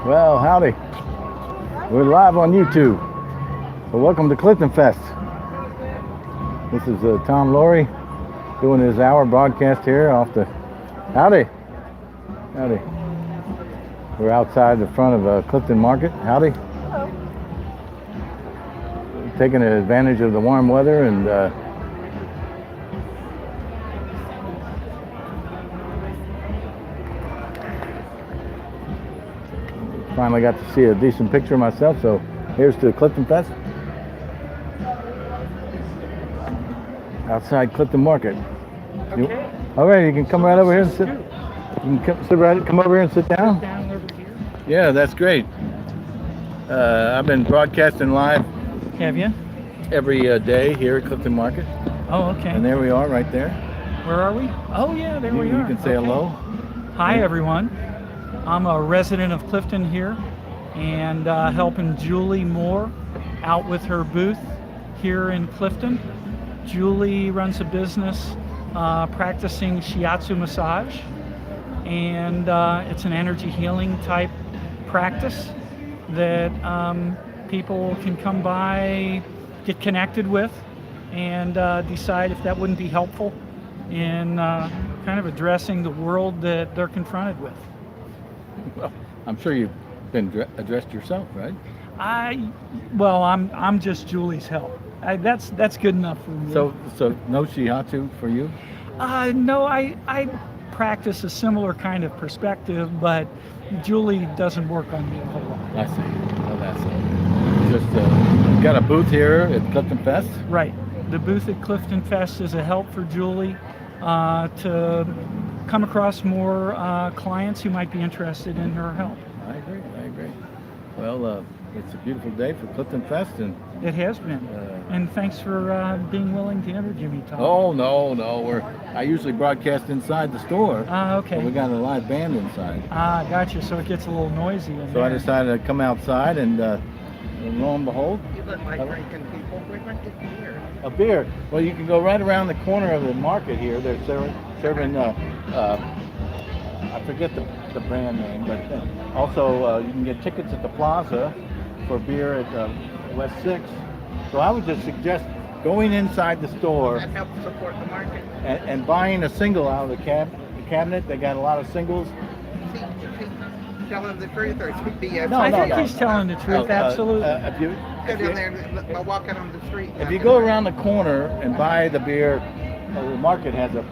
Well, howdy. We're live on YouTube. So welcome to CliftonFest. This is Tom Lohre doing his hour broadcast here off the... Howdy. Howdy. We're outside the front of Clifton Market. Howdy. Hello. Taking advantage of the warm weather and finally got to see a decent picture of myself, so here's to CliftonFest. Outside Clifton Market. Okay. All right, you can come right over here and sit. You can come over here and sit down. Down over here. Yeah, that's great. I've been broadcasting live Have you? every day here at Clifton Market. Oh, okay. And there we are right there. Where are we? Oh, yeah, there we You are. can say Okay. hello. Hi, everyone. I'm a resident of Clifton here and helping Julie Moore out with her booth here in Clifton. Julie runs a business practicing Shiatsu massage, and it's an energy healing type practice that people can come by, get connected with, and decide if that wouldn't be helpful in kind of addressing the world that they're confronted with. Well, I'm sure you've been addressed yourself, right? I'm just Julie's help. That's good enough for me. So no Shiatsu for you? No, I practice a similar kind of perspective, but Julie doesn't work on me a whole lot. I see. Well, that's just you've got a booth here at CliftonFest. Right. The booth at CliftonFest is a help for Julie to come across more clients who might be interested in her help. I agree. Well, it's a beautiful day for CliftonFest, and It has been. And thanks for being willing to interview me, Tom. oh no, I usually broadcast inside the store. Okay. But we got a live band inside. Gotcha. So it gets a little noisy in So there. I decided to come outside, and lo and behold, You look like drinking people. We're drinking beer. a beer. Well, you can go right around the corner of the market here. They're serving I forget the brand name, but also you can get tickets at the plaza for beer at West 6th. So I would just suggest going inside the store That helps support the market. and buying a single out of the cabinet. They got a lot of singles. See, telling the truth or BS? No, I no, think no. he's telling the truth, absolutely. If you, Go down there and walk out on the street. if you go around the corner and buy the beer, the market has a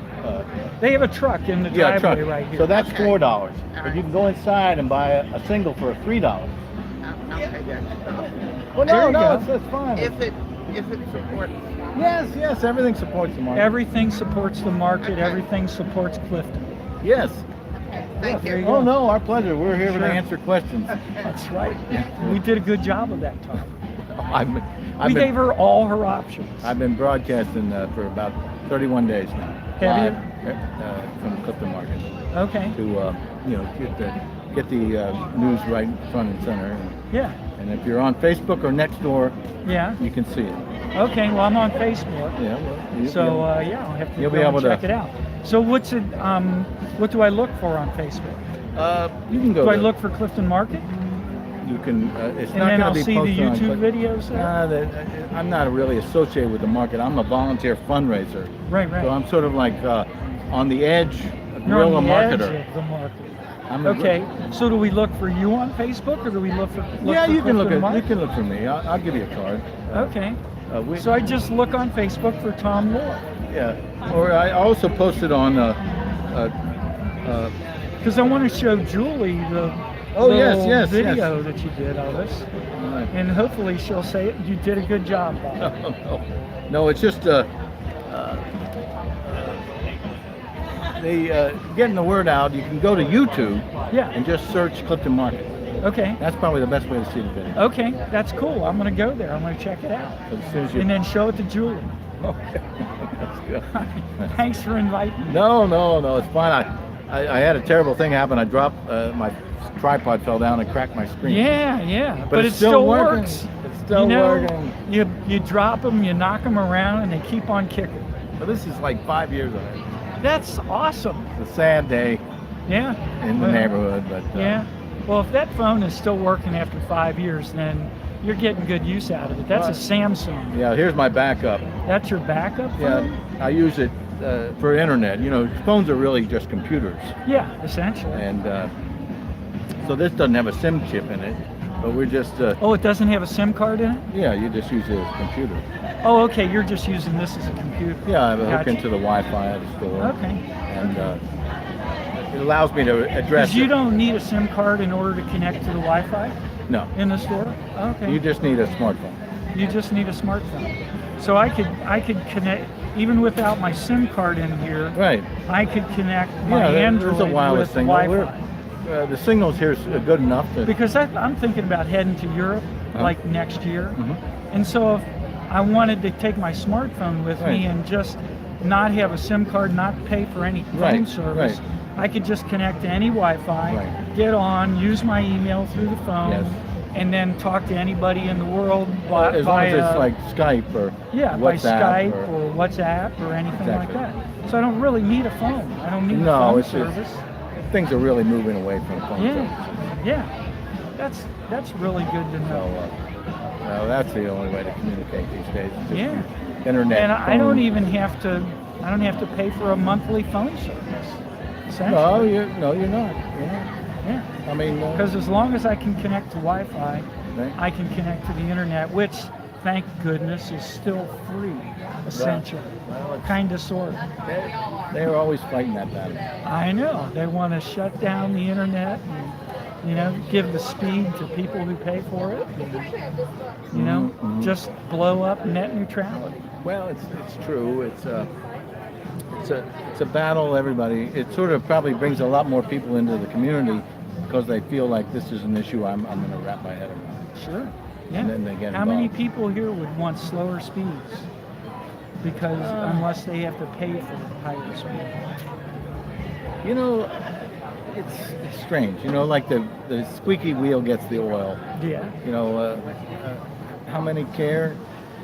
They have a truck in the truck. driveway right here. So that's Okay. $4. But you can go inside and buy a single for $3. I'll pay that. Well, There no, you no, go. it's fine. If it supports. Yes, everything supports the market. Everything supports the market. Okay. Everything supports Clifton. Yes. Thank there you you. go. Oh no, our pleasure. We're here Sure. to answer questions. That's right. We did a good job of that, Tom. I've We been, gave her all her options. I've been broadcasting for about 31 days now. Have you? From Clifton Market Okay. to get the news right front and center. Yeah. And if you're on Facebook or Nextdoor, Yeah. you can see it. Okay. Well, I'm on Facebook. Yeah. Well, So yeah, I'll have to You'll go be able and to- check it out. So what's it? What do I look for on Facebook? you can go. Do I to- look for Clifton Market? You can. It's And not then going I'll to be see the posted on YouTube Click- videos there? I'm not really associated with the market. I'm a volunteer fundraiser. Right. So I'm sort of like on the edge, a You're guerrilla on the edge marketer. of the market. I'm a- Okay. So do we look for you on Facebook, or do we look for? Yeah, for you can look Clifton at. You Market? can look for me. I'll give you a card. Okay. We- So I just look on Facebook for Tom Moore. yeah. Or I also posted on. Because I want to show Julie the Oh, yes, little yes, video that you did of us, and hopefully she'll say you did a good job, Bob. No, it's just getting the word out. You can go to YouTube Yeah. and just search Clifton Market. Okay. That's probably the best way to see the video. Okay, that's cool. I'm gonna go there. I'm gonna check it out, As soon as you. and then show it to Julie. Okay. That's good. Thanks for inviting me. No, it's fine. I had a terrible thing happen. I dropped my tripod, fell down and cracked my screen. Yeah. But it it's still still working. works. It's still you know, working. You drop them, you knock them around, and they keep on kicking. But this is like 5 years old. That's awesome. It's a sad day Yeah. in the Well, neighborhood, but Yeah. Well, if that phone is still working after 5 years, then you're getting good use out of it. That's a Samsung. Yeah, here's my backup. That's your backup phone? Yeah, I use it for internet. You know, phones are really just computers. Yeah, essentially. And so this doesn't have a SIM chip in it, but we're just... Oh, it doesn't have a SIM card in it? Yeah, you just use it as a computer. Oh, okay, you're just using this as a computer. Yeah, I hook Gotcha. into the Wi-Fi at the store. Okay. And it allows me to address... Because you don't need a SIM card in order to connect to the Wi-Fi No. in the store? Okay. You just need a smartphone. You just need a smartphone. So I could connect, even without my SIM card in here, Right. I could connect my Yeah, Android there's a wireless with signal. Wi-Fi. The signals here is good enough to... Because I'm thinking about heading to Europe like next year. Mhm. And so if I wanted to take my smartphone with Right. me and just not have a SIM card, not pay for any phone Right, service, right. I could just connect to any Wi-Fi, Right. get on, use my email through the phone, Yes. and then talk to anybody in the world as long as it's via- like Skype or yeah, by WhatsApp Skype or WhatsApp or anything like Exactly. that. So I don't really need a phone. I don't need a No, phone it's just- service. things are really moving away from phone services. Yeah, that's really good to So know. that's the only way to communicate these days. It's just Yeah. Internet. And I don't phone. even have to. I don't have to pay for a monthly phone service. No, Essentially. you're not. You're not. Yeah. I mean, Because as long as I can connect to Wi-Fi, right. I can connect to the internet, which, thank goodness, is still free. Essentially, Well, it's- kind of, sort of. They're always fighting that battle. I know they want to shut down the internet and give the speed to people who pay for it. And, Mhm. just blow up net neutrality. Well, it's true. It's a battle. Everybody. It sort of probably brings a lot more people into the community because they feel like this is an issue I'm going to wrap my head around. Sure. Yeah. And then they get How many involved. people here would want slower speeds? Because unless they have to pay for higher speed. You know, it's strange. You know, like the squeaky wheel gets the oil. Yeah. You know, how many care?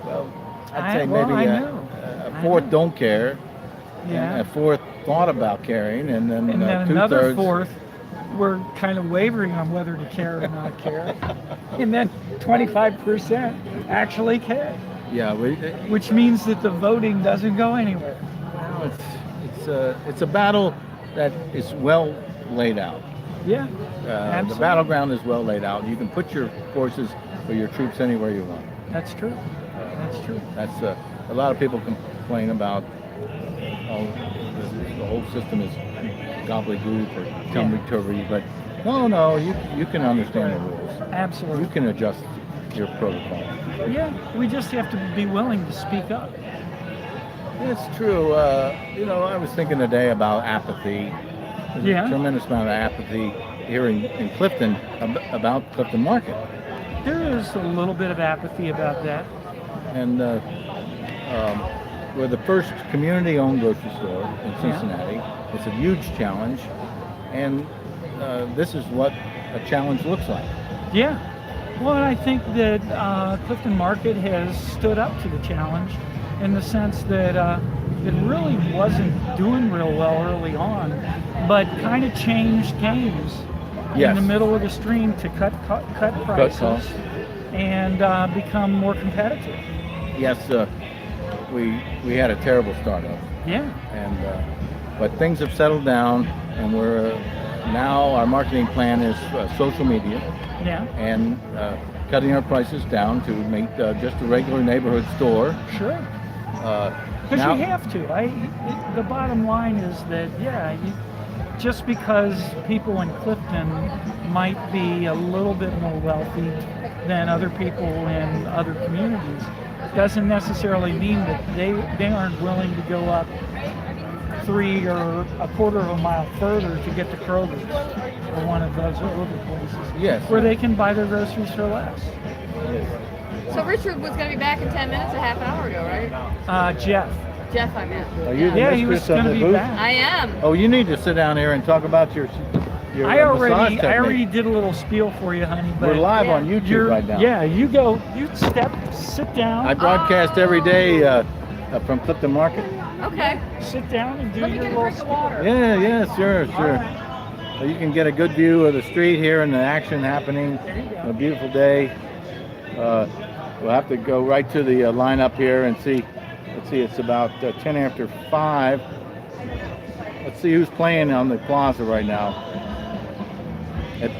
Well, I'd I say maybe know. a fourth don't care, Yeah. and a fourth thought about caring, and then, And then another two-thirds. fourth, we're kind of wavering on whether to care or not care. And then 25% actually care, Yeah, which means that the voting doesn't go anywhere. well, it's a battle that is well laid out. Yeah. The Absolutely. battleground is well laid out. You can put your forces or your troops anywhere you want. That's true. That's true. That's a lot of people complain about the whole system is gobbledygook or tummy-turvy, but no, you can understand the rules. Absolutely. You can adjust your protocol. Yeah, we just have to be willing to speak up. It's true. You know, I was thinking today about apathy. There's Yeah. a tremendous amount of apathy here in Clifton about Clifton Market. There is a little bit of apathy about that. And we're the first community-owned grocery store in Cincinnati. It's a huge challenge, and this is what a challenge looks like. Yeah. Well, and I think that Clifton Market has stood up to the challenge in the sense that it really wasn't doing real well early on, but kind of changed games in Yes. the middle of the stream to cut prices costs. and become more competitive. Yes, we had a terrible startup, Yeah. and but things have settled down, and we're now our marketing plan is social media Yeah. and cutting our prices down to make just a regular neighborhood store. Sure. Because Now- you have to. The bottom line is that, just because people in Clifton might be a little bit more wealthy than other people in other communities, doesn't necessarily mean that they aren't willing to go up 3 or a quarter of a mile further to get to Kroger's or one of those other places. Yes. Where they can buy their groceries for less. So Richard was going to be back in 10 minutes, a half an hour ago, right? Jeff. Jeff, I meant. Are you the Yeah, he was mistress of going to the be booth? back. I am. Oh, you need to sit down here and talk about your I massage already technique. did a little spiel for you, honey. But We're live on you're- YouTube right now. Yeah, you sit down. I broadcast every day from Clifton Market. Okay. Sit down and do Let me your get a little drink of spiel. water. Yeah, sure. you can get a good view of the street here and the action happening. A beautiful day. We'll have to go right to the lineup here and see. Let's see, it's about 10 after 5. Let's see who's playing on the plaza right now. At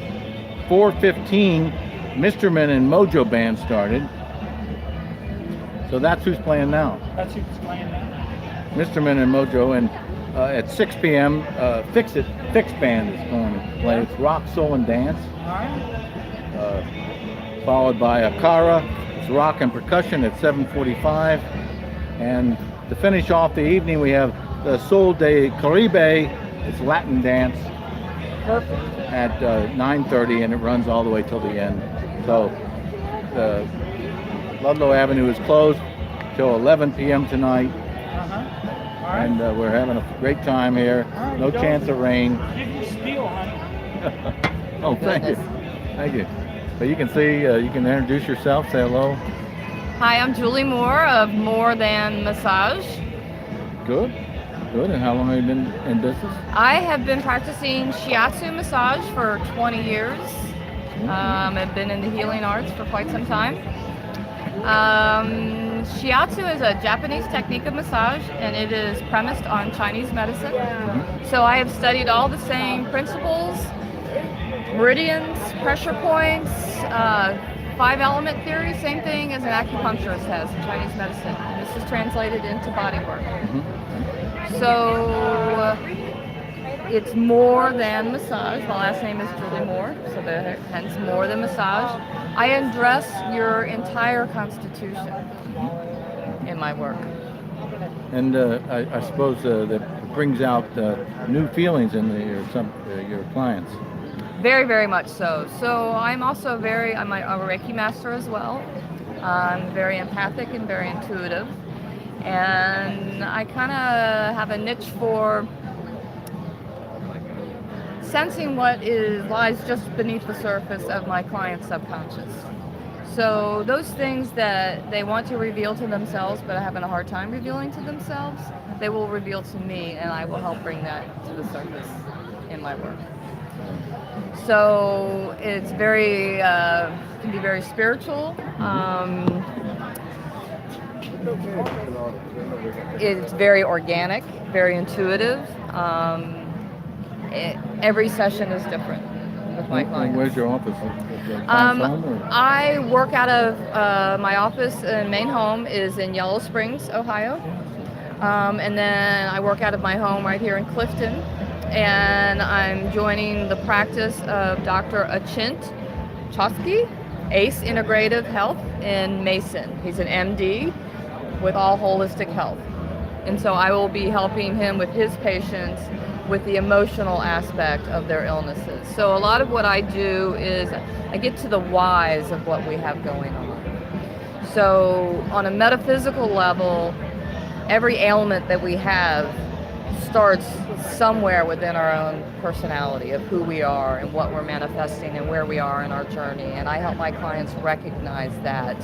4:15, Misterman and Mojo Band started. So that's who's playing now. That's who's playing now. Misterman and Mojo, and at 6 p.m., Fix Band is going to play. It's rock, soul, and dance. All right. Followed by Akara. It's rock and percussion at 7:45. And to finish off the evening, we have the Sol de Caribe. It's Latin dance. Perfect. At 9:30, and it runs all the way till the end. So Ludlow Avenue is closed till 11 p.m. tonight. All right. And we're having a great time here. Right, No chance of rain. Give you a spiel, honey. Oh, thank you. Thank you. So you can see, you can introduce yourself, say hello. Hi, I'm Julie Moore of More Than Massage. Good. Good. And how long have you been in business? I have been practicing Shiatsu massage for 20 years. I've been in the healing arts for quite some time. Shiatsu is a Japanese technique of massage, and it is premised on Chinese medicine. So I have studied all the same principles, meridians, pressure points, 5-element theory, same thing as an acupuncturist has in Chinese medicine. And this is translated into body work. So it's More Than Massage. My last name is Julie Moore, so hence More Than Massage. I address your entire constitution in my work. And I suppose that brings out new feelings in your clients. Very, very much so. So I'm also I'm a Reiki master as well. I'm very empathic and very intuitive. And I kind of have a niche for sensing what lies just beneath the surface of my client's subconscious. So those things that they want to reveal to themselves but are having a hard time revealing to themselves, they will reveal to me, and I will help bring that to the surface in my work. So it's can be very spiritual. It's very organic, very intuitive. Every session is different with my clients. Where's your office? I work out of my office and main home is in Yellow Springs, Ohio. And then I work out of my home right here in Clifton. And I'm joining the practice of Dr. Achint Chosky, ACE Integrative Health in Mason. He's an MD with all holistic health. And so I will be helping him with his patients with the emotional aspect of their illnesses. So a lot of what I do is I get to the whys of what we have going on. So on a metaphysical level, every ailment that we have starts somewhere within our own personality of who we are and what we're manifesting and where we are in our journey. And I help my clients recognize that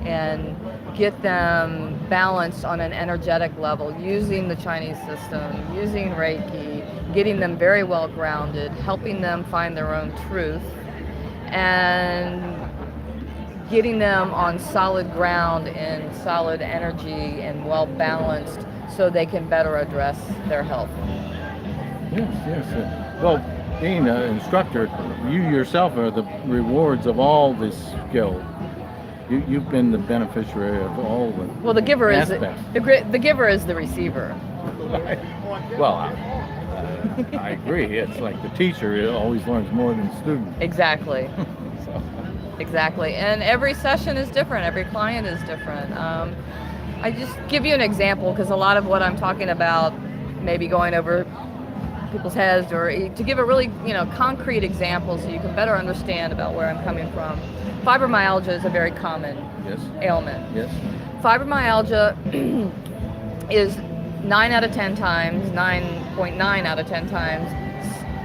and get them balanced on an energetic level using the Chinese system, using Reiki, getting them very well grounded, helping them find their own truth, and getting them on solid ground and solid energy and well balanced so they can better address their health. Yes. Well, being an instructor, you yourself are the rewards of all this skill. You've been the beneficiary of all the Well, the giver aspects. is the giver is the receiver. Well, I agree. It's like the teacher always learns more than the student. Exactly. Exactly. And every session is different. Every client is different. I just give you an example because a lot of what I'm talking about may be going over people's heads, or to give a really concrete example so you can better understand about where I'm coming from. Fibromyalgia is a very common ailment. Yes. Fibromyalgia is 9 out of 10 times, 9.9 out of 10 times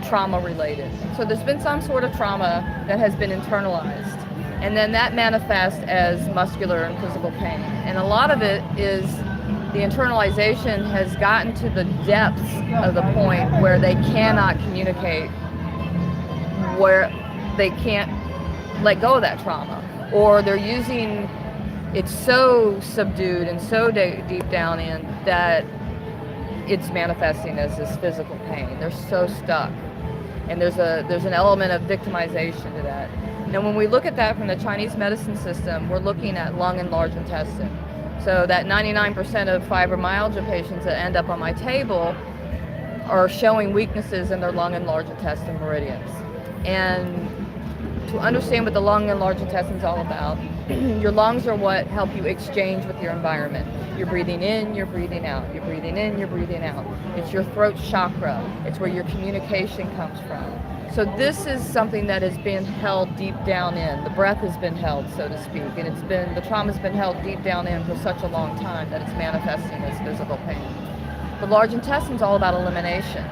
trauma related. So there's been some sort of trauma that has been internalized, and then that manifests as muscular and physical pain. And a lot of it is the internalization has gotten to the depths of the point where they cannot communicate where they can't let go of that trauma, or they're using it's so subdued and so deep down in that it's manifesting as this physical pain. They're so stuck, and there's an element of victimization to that. Now, when we look at that from the Chinese medicine system, we're looking at lung and large intestine. So that 99% of fibromyalgia patients that end up on my table are showing weaknesses in their lung and large intestine meridians. And to understand what the lung and large intestine is all about, your lungs are what help you exchange with your environment. You're breathing in, you're breathing out. You're breathing in, you're breathing out. It's your throat chakra. It's where your communication comes from. So this is something that has been held deep down in. The breath has been held, so to speak, and the trauma's been held deep down in for such a long time that it's manifesting as physical pain. The large intestine's all about elimination,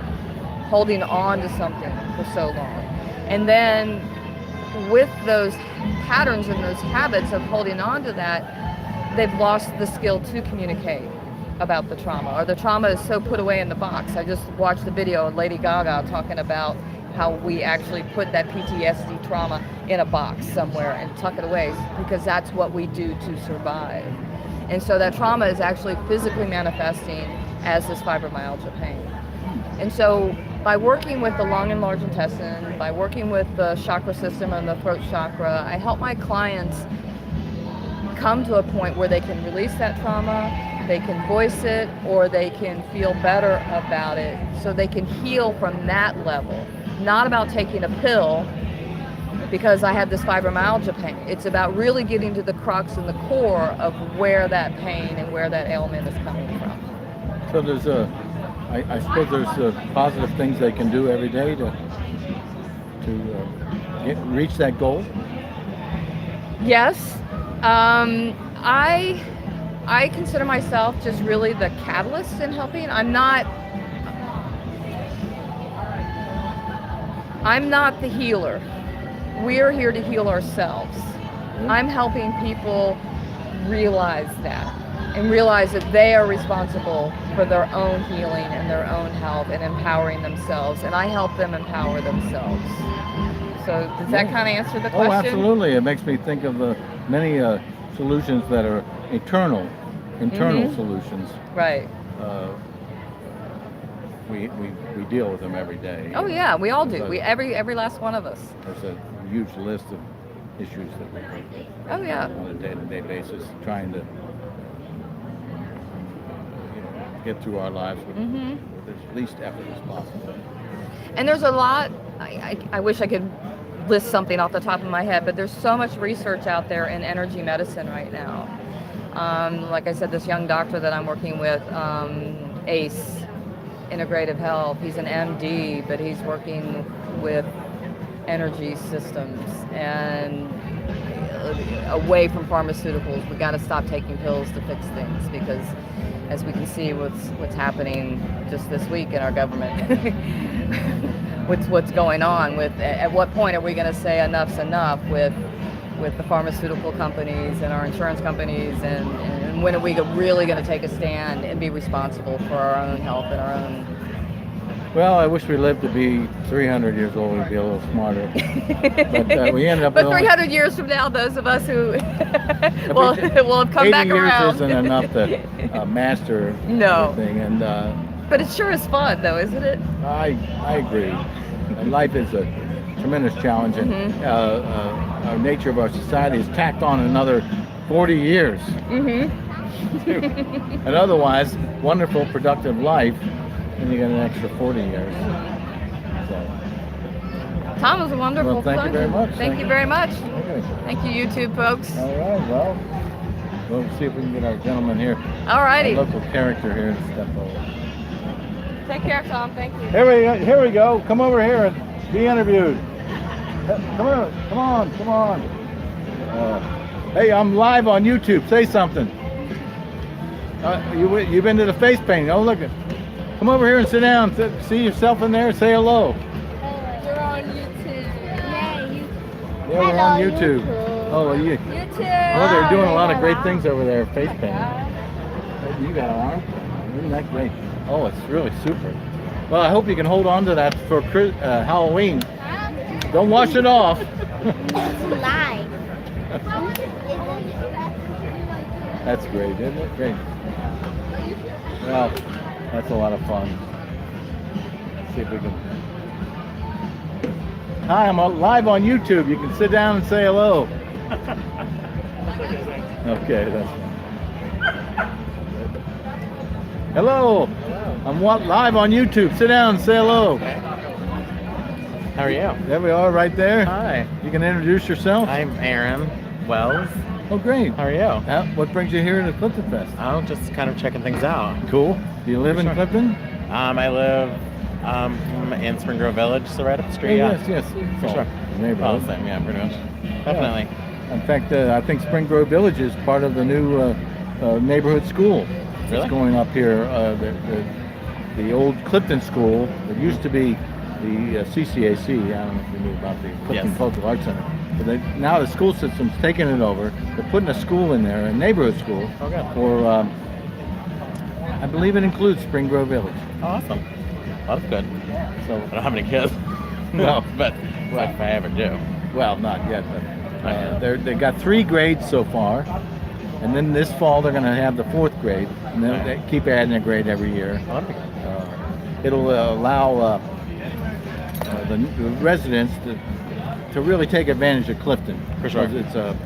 holding on to something for so long. And then with those patterns and those habits of holding on to that, they've lost the skill to communicate about the trauma, or the trauma is so put away in the box. I just watched the video of Lady Gaga talking about how we actually put that PTSD trauma in a box somewhere and tuck it away because that's what we do to survive. And so that trauma is actually physically manifesting as this fibromyalgia pain. And so by working with the lung and large intestine, by working with the chakra system and the throat chakra, I help my clients come to a point where they can release that trauma, they can voice it, or they can feel better about it so they can heal from that level. Not about taking a pill because I have this fibromyalgia pain. It's about really getting to the crux and the core of where that pain and where that ailment is coming from. So there's I suppose there's positive things they can do every day to reach that goal. Yes, I consider myself just really the catalyst in helping. I'm not the healer. We're here to heal ourselves. Yeah. I'm helping people realize that and realize that they are responsible for their own healing and their own health and empowering themselves, and I help them empower themselves. So does that kind of answer the question? Oh, absolutely. It makes me think of the many solutions that are internal solutions. Right. We deal with them every day. Oh yeah, we all do. Every last one of us. There's a huge list of issues that we on a day-to-day basis, trying to get through our lives with as least effort as possible. And there's a lot. I wish I could list something off the top of my head, but there's so much research out there in energy medicine right now. Like I said, this young doctor that I'm working with, ACE, Integrative Health, he's an MD, but he's working with energy systems and away from pharmaceuticals. We got to stop taking pills to fix things because, as we can see, what's happening just this week in our government, with what's going on. At what point are we going to say enough's enough with the pharmaceutical companies and our insurance companies, and when are we really going to take a stand and be responsible for our own health and our own? Well, I wish we lived to be 300 years old. We'd be a little smarter. But we ended up. But 300 years from now, those of us who will have come back around. 80 years isn't enough to master everything. And but it sure is fun, though, isn't it? I agree. And life is a tremendous challenge, and our nature of our society has tacked on another 40 years. An otherwise wonderful, productive life, and you get an extra 40 years. So. Tom, was a wonderful. Well, thank you very much. Thank you very much. Okay. Thank you, YouTube folks. All right. Well, we'll see if we can get our gentleman here. All righty. Our local character here to step over. Take care, Tom. Thank you. Here we go. Come over here and be interviewed. Come on. Hey, I'm live on YouTube. Say something. You've been to the face painting. Oh, look. Come over here and sit down. See yourself in there. Say hello. You're on YouTube. Yeah, we're on YouTube. Oh, YouTube. Oh, they're doing a lot of great things over there. Face painting. You got an arm? Isn't that great? Oh, it's really super. Well, I hope you can hold on to that for Halloween. Don't wash it off. It's live. That's great, isn't it? Great. Well, that's a lot of fun. Let's see if we can. Hi, I'm live on YouTube. You can sit down and say hello. Okay, that's fine. Hello. I'm live on YouTube. Sit down and say hello. How are you? There we are, right there. Hi. You can introduce yourself. I'm Arron Wells. Oh, great. How are you? What brings you here to CliftonFest? Oh, just kind of checking things out. Cool. Do you live in Sure. Clifton? I live in Spring Grove Village, so right up the street. Oh, Yeah. yes. For sure. Neighborhood. All the same, yeah, pretty much. Definitely. In fact, I think Spring Grove Village is part of the new neighborhood school that's Really? going up here. The old Clifton School. It used to be the CCAC. I don't know if you knew about the Clifton Yes. Cultural Arts Center. But now the school system's taking it over. They're putting a school in there, a neighborhood school, Oh, good. for, I believe it includes Spring Grove Village. Oh, awesome. Well, that's good. So, I don't have any kids. No. but if I ever do. well, not yet, but Not they've got 3 grades so far. And then this fall they're going to have the 4th grade. And then they keep adding a grade every year. Well, that'd be good. It'll allow the residents to really take advantage of Clifton. For sure. Because it's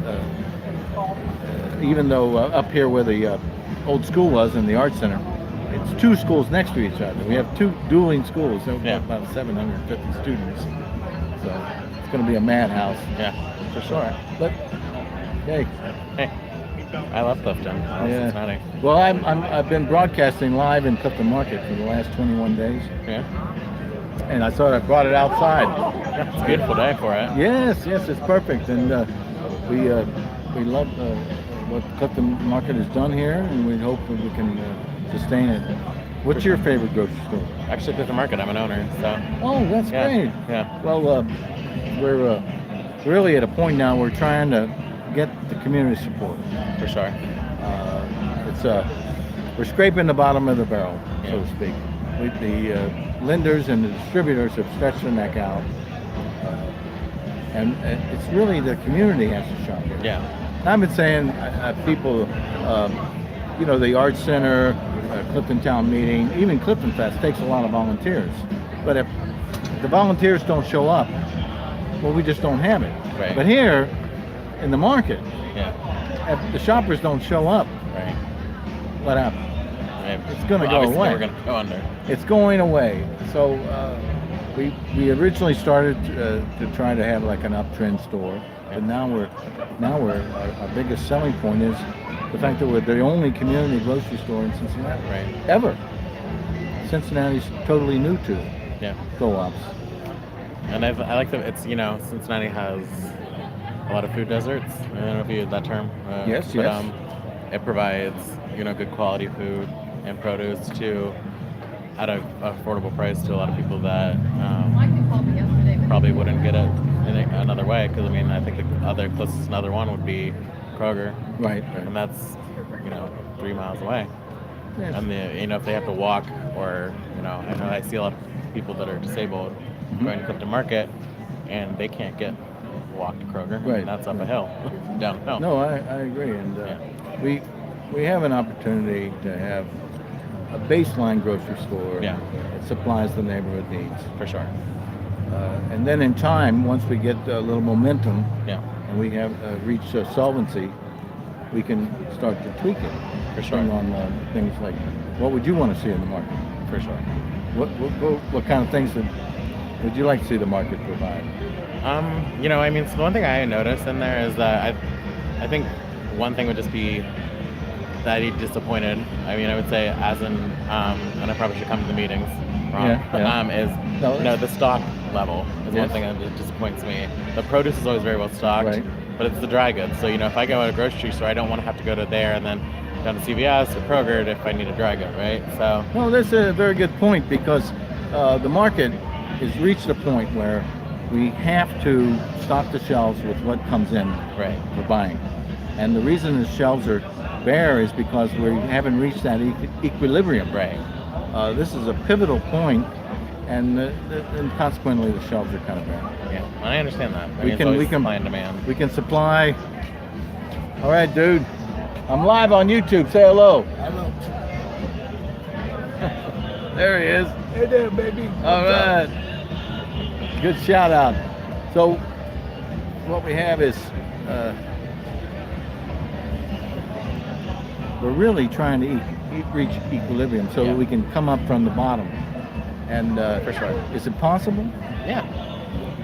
even though up here where the old school was in the Arts Center, it's 2 schools next to each other. We have 2 dueling schools, so Yeah. about 750 students. So it's going to be a madhouse. Yeah, for sure. But hey, Hey, I love Clifton. I love Cincinnati. well, I've been broadcasting live in Clifton Market for the last 21 days, Yeah. and I thought I brought it outside. It's a beautiful day for it. Yes, it's perfect, and we love what Clifton Market has done here, and we hope that we can sustain it. What's your favorite grocery store? Actually, Clifton Market, I'm an owner, so. Oh, that's Yeah. great. Yeah. Well, we're really at a point now. We're trying to get the community support. For sure. We're scraping the bottom of the barrel, so Yeah. to speak. The lenders and the distributors have stretched their neck out, and it's really the community has to shop here. Yeah. And I've been saying people, the Arts Center, Clifton Town Meeting, even CliftonFest takes a lot of volunteers. But if the volunteers don't show up, well, we just don't have it. Right. But here, in the market, Yeah. if the shoppers don't show up, Right. what happens? Right. It's gonna go Obviously, away. We're gonna go under. It's going away. So we originally started to try to have like an uptrend store, but now our biggest selling point is the fact that we're the only community grocery store in Cincinnati. Right. Ever. Cincinnati's totally new to Yeah. co-ops. And I like that it's, Cincinnati has a lot of food deserts. I don't know if you used that term. Yes, but, yes. It provides, good quality food and produce at an affordable price to a lot of people that probably wouldn't get it in another way. Because, I think the closest another one would be Kroger. Right. And that's, 3 miles away. Yes. And if they have to walk or, I know I see a lot of people that are disabled going to Clifton Market and they can't walk to Kroger. Right. And that's up a hill, downhill. No, I agree, and we have an opportunity to have a baseline grocery store Yeah. that supplies the neighborhood needs. For sure. And then in time, once we get a little momentum Yeah. and we have reached solvency, we can start to tweak it. For sure. Depending on things like, what would you want to see in the market? For sure. What kind of things would you like to see the market provide? So the one thing I noticed in there is that I think one thing would just be that I'd be disappointed. I would say as in, and I probably should come to the meetings, wrong, Yeah. the stock level is Yes. one thing that disappoints me. The produce is always very well stocked, Right. but it's the dry goods. So, if I go to a grocery store, I don't want to have to go to there and then down to CVS or Kroger if I need a dry good, right? So, No, that's a very good point, because the market has reached a point where we have to stock the shelves with what comes in right. for buying. And the reason the shelves are bare is because we haven't reached that equilibrium. Right. This is a pivotal point and consequently the shelves are kind of bare. Yeah, well, I understand that. I We mean, can- it's always we can- supply and demand. We can supply. All right, dude. I'm live on YouTube. Say hello. Hello. There he is. Hey there, baby. All right. Good shout out. So what we have is we're really trying to reach equilibrium so Yeah. we can come up from the bottom. And For sure. is it possible? Yeah.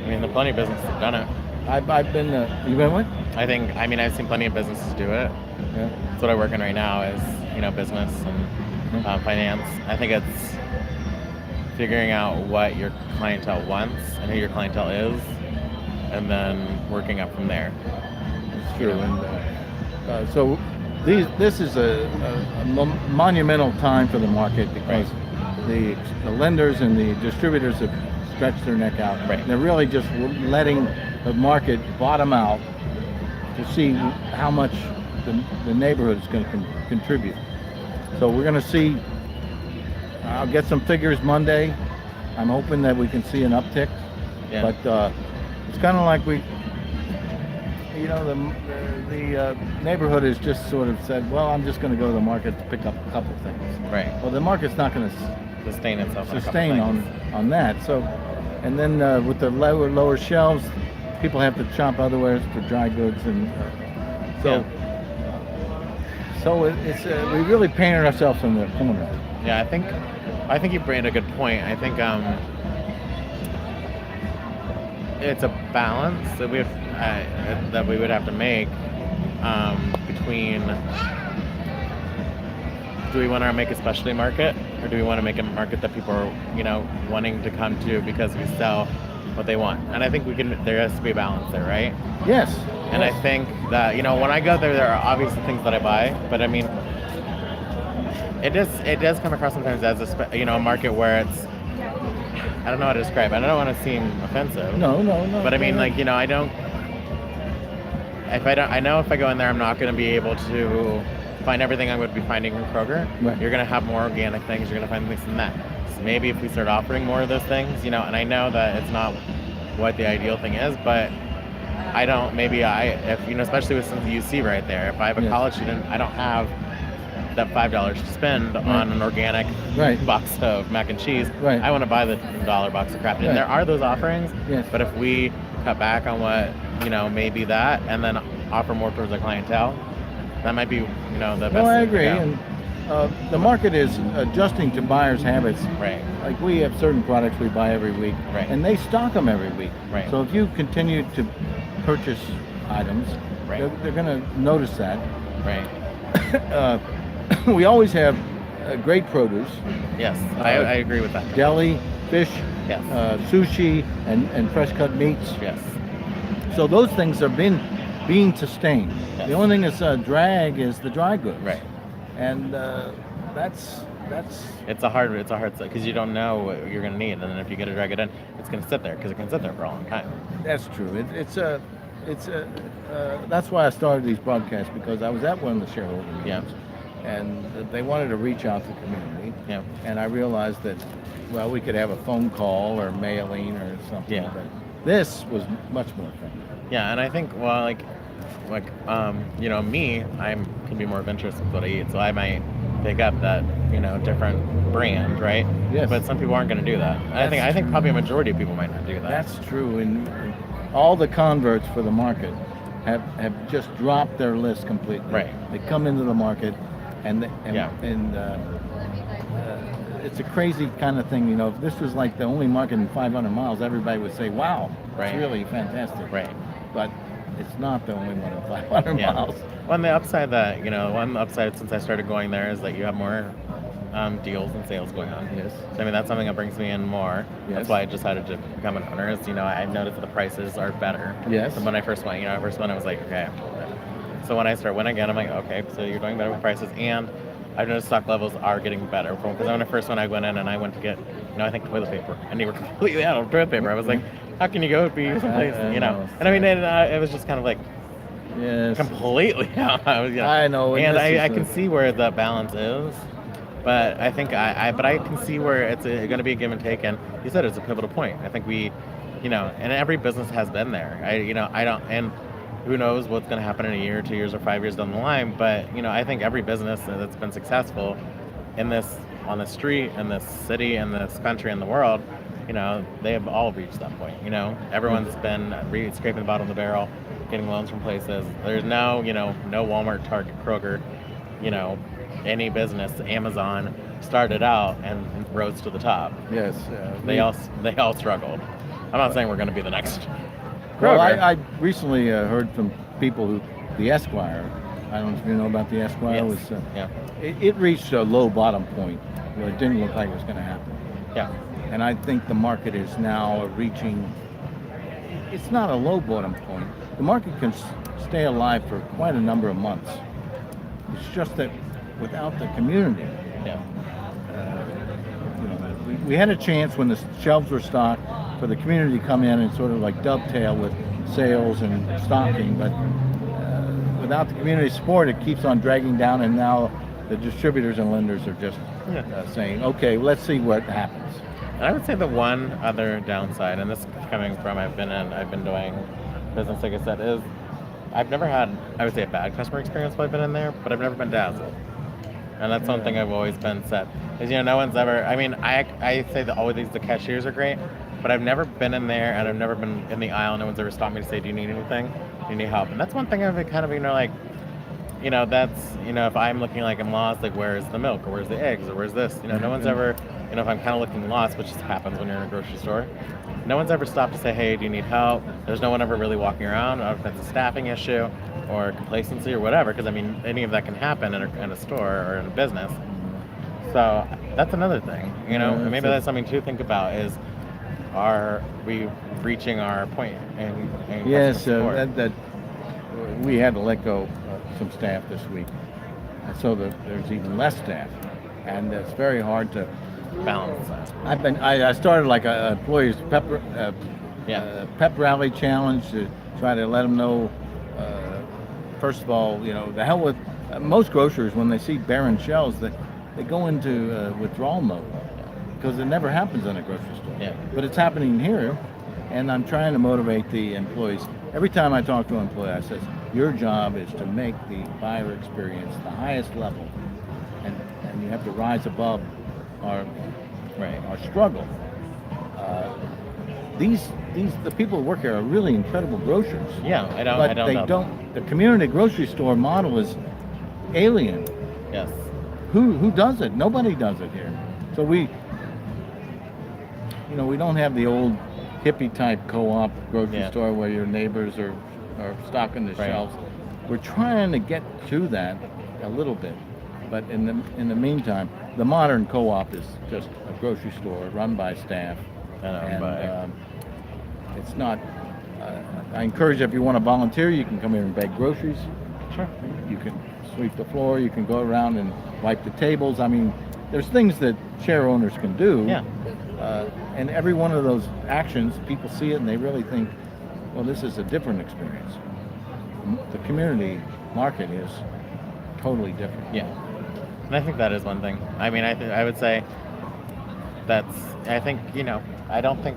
I mean, the plenty of businesses have done it. I've been. You been what? I've seen plenty of businesses do it. Yeah. That's what I work in right now is, business and finance. I think it's figuring out what your clientele wants and who your clientele is, and then working up from there. It's true. And so this is a monumental time for the market because the lenders and the distributors have stretched their neck out. Right. They're really just letting the market bottom out to see how much the neighborhood is going to contribute. So we're going to see. I'll get some figures Monday. I'm hoping that we can see an uptick. Yeah. But it's kind of like the neighborhood has just sort of said, well, I'm just going to go to the market to pick up a couple of things. Right. Well, the market's not going to Sustain itself. sustain on that. So, and then with the lower shelves, people have to shop otherwhere for dry goods, and so it's we really painted ourselves in the corner. Yeah, I think you bring a good point. I think it's a balance that we would have to make between, do we want to make a specialty market, or do we want to make a market that people are wanting to come to because we sell what they want? And I think there has to be a balance there, right? Yes. And I think that when I go there are obviously things that I buy, but I mean, it does come across sometimes as a market where it's, I don't know how to describe it. I don't want to seem offensive. No. But I mean, I know if I go in there, I'm not going to be able to find everything I would be finding in Kroger. Right. You're going to have more organic things. You're going to find this and that. So maybe if we start offering more of those things, and I know that it's not what the ideal thing is, but I don't. Maybe especially with some UC right there. If I have a college student, I don't have that $5 to spend on an organic box of mac and cheese. Right. I want to buy the $1 box of crap. And there are those offerings. Yes. But if we cut back on what maybe that, and then offer more towards our clientele, that might be the best. No, I thing to agree. go. And the market is adjusting to buyers' habits. Right. Like we have certain products we buy every week, Right. and they stock them every week. Right. So if you continue to purchase items, Right. they're going to notice that. Right. We always have great produce, Yes, I agree with that. deli, fish, Yes. sushi, and fresh cut meats. Yes. So those things are being sustained. Yes. The only thing that's a drag is the dry goods. Right. And that's It's a hard because you don't know what you're going to need, and then if you get to drag it in, it's going to sit there because it can sit there for a long time. that's true. That's why I started these broadcasts, because I was at one of the shareholder meetings. Yeah. And they wanted to reach out to the community. Yeah. And I realized that, well, we could have a phone call or mailing or something. Yeah. But this was much more effective. Yeah, and I think me, I can be more adventurous with what I eat, so I might pick up that different brand, right? Yes. But some people aren't going to do that. And I think probably a majority of people might not do that. That's true. And all the converts for the market have just dropped their list completely. Right. They come into the market and Yeah. it's a crazy kind of thing. If this was like the only market in 500 miles, everybody would say, wow, Right. it's really fantastic. Right. But it's not the only one in 500 Yeah. miles. One upside since I started going there is that you have more deals and sales going on. Yes. So, I mean, that's something that brings me in more. Yes. That's why I decided to become an owner. Is I've noticed that the prices are better. Yes. Than when I first went. I was like, okay. So when I went again, I'm like, okay, so you're doing better with prices, and I've noticed stock levels are getting better. Because when I first went, I went in and I went to get, I think toilet paper, and they were completely out of toilet paper. I was like, how can you go be someplace, And I mean, it was just kind of like Yes. completely out. I know. And I can see where the balance is. But I think but I can see where it's going to be a give and take, and you said it's a pivotal point. I think and every business has been there. I don't, and who knows what's going to happen in a year, 2 years, or 5 years down the line. But I think every business that's been successful on the street, in this city, in this country, in the world, they have all reached that point. Everyone's been scraping the bottom of the barrel, getting loans from places. There's no Walmart, Target, Kroger, any business, Amazon started out and rose to the top. Yes. They all struggled. I'm not saying we're going to be the next Kroger. Well, I recently heard from people who, the Esquire, I don't know if you know about the Esquire, Yes. it reached a low bottom point where it didn't look like it was going to happen. Yeah. And I think the market is now reaching, it's not a low bottom point. The market can stay alive for quite a number of months. It's just that without the community, Yeah. we had a chance when the shelves were stocked for the community to come in and sort of like dovetail with sales and stocking, but without the community support, it keeps on dragging down, and now the distributors and lenders are just saying, okay, let's see what happens. And I would say the one other downside, and this is coming from I've been doing business, like I said, is I've never had, I would say, a bad customer experience while I've been in there, but I've never been dazzled. And that's something I've always been set. Is no one's ever, I say that always the cashiers are great, but I've never been in there and I've never been in the aisle. No one's ever stopped me to say, do you need anything? Do you need help? And that's one thing I've been kind of, that's, if I'm looking like I'm lost, like where's the milk or where's the eggs or where's this? No one's ever, if I'm kind of looking lost, which just happens when you're in a grocery store, no one's ever stopped to say, hey, do you need help? There's no one ever really walking around. I don't know if it's a staffing issue or complacency or whatever, because any of that can happen in a store or in a business. So that's another thing, and maybe that's something to think about is, are we reaching our point in Yes, support? that we had to let go some staff this week, and so there's even less staff, and it's very hard to balance. I started like a employees pep rally challenge to try to let them know. First of all, the hell with most grocers, when they see barren shelves, they go into withdrawal mode because it never happens in a grocery store. Yeah. But it's happening here, and I'm trying to motivate the employees. Every time I talk to an employee, I say, your job is to make the buyer experience the highest level, and you have to rise above our struggle. The people who work here are really incredible grocers. Yeah, But they don't. The community grocery store model is alien. Yes. Who does it? Nobody does it here. So we don't have the old hippie type co-op grocery store where your neighbors are stocking the shelves. We're trying to get to that a little bit, but in the meantime, the modern co-op is just a grocery store run by staff. It's not. I encourage, if you want to volunteer, you can come here and bag groceries. Sure. You can sweep the floor. You can go around and wipe the tables. There's things that share owners can do. Yeah. And every one of those actions, people see it and they really think, well, this is a different experience. The community market is totally different. Yeah. And I think that is one thing. I would say I don't think,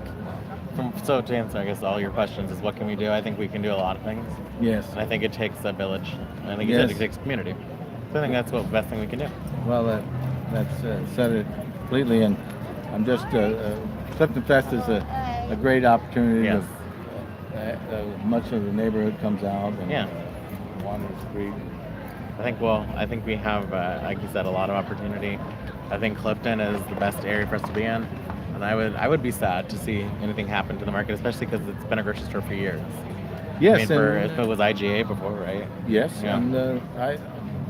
so to answer, I guess, all your questions is what can we do? I think we can do a lot of things. Yes. And I think it takes a village. And I think you said it takes community. So I think that's the best thing we can do. Well, that's said it completely. And I'm just, CliftonFest is a great opportunity. Yes. Much of the neighborhood comes out and wander the street. I think we have, like you said, a lot of opportunity. I think Clifton is the best area for us to be in. And I would be sad to see anything happen to the market, especially because it's been a grocery store for years. Yes. If it was IGA before, right? Yes. Yeah. And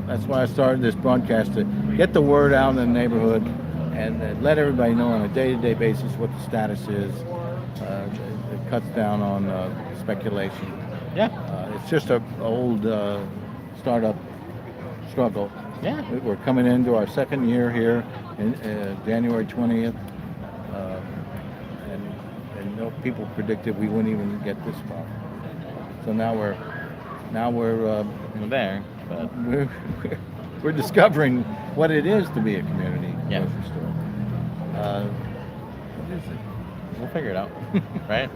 that's why I started this broadcast, to get the word out in the neighborhood and let everybody know on a day-to-day basis what the status is. It cuts down on speculation. Yeah. It's just an old startup struggle. Yeah. We're coming into our second year here in January 20th. And no people predicted we wouldn't even get this far. So now we're there. But we're discovering what it is to be a community. Yeah. grocery store. What is it? We'll figure it out. Right?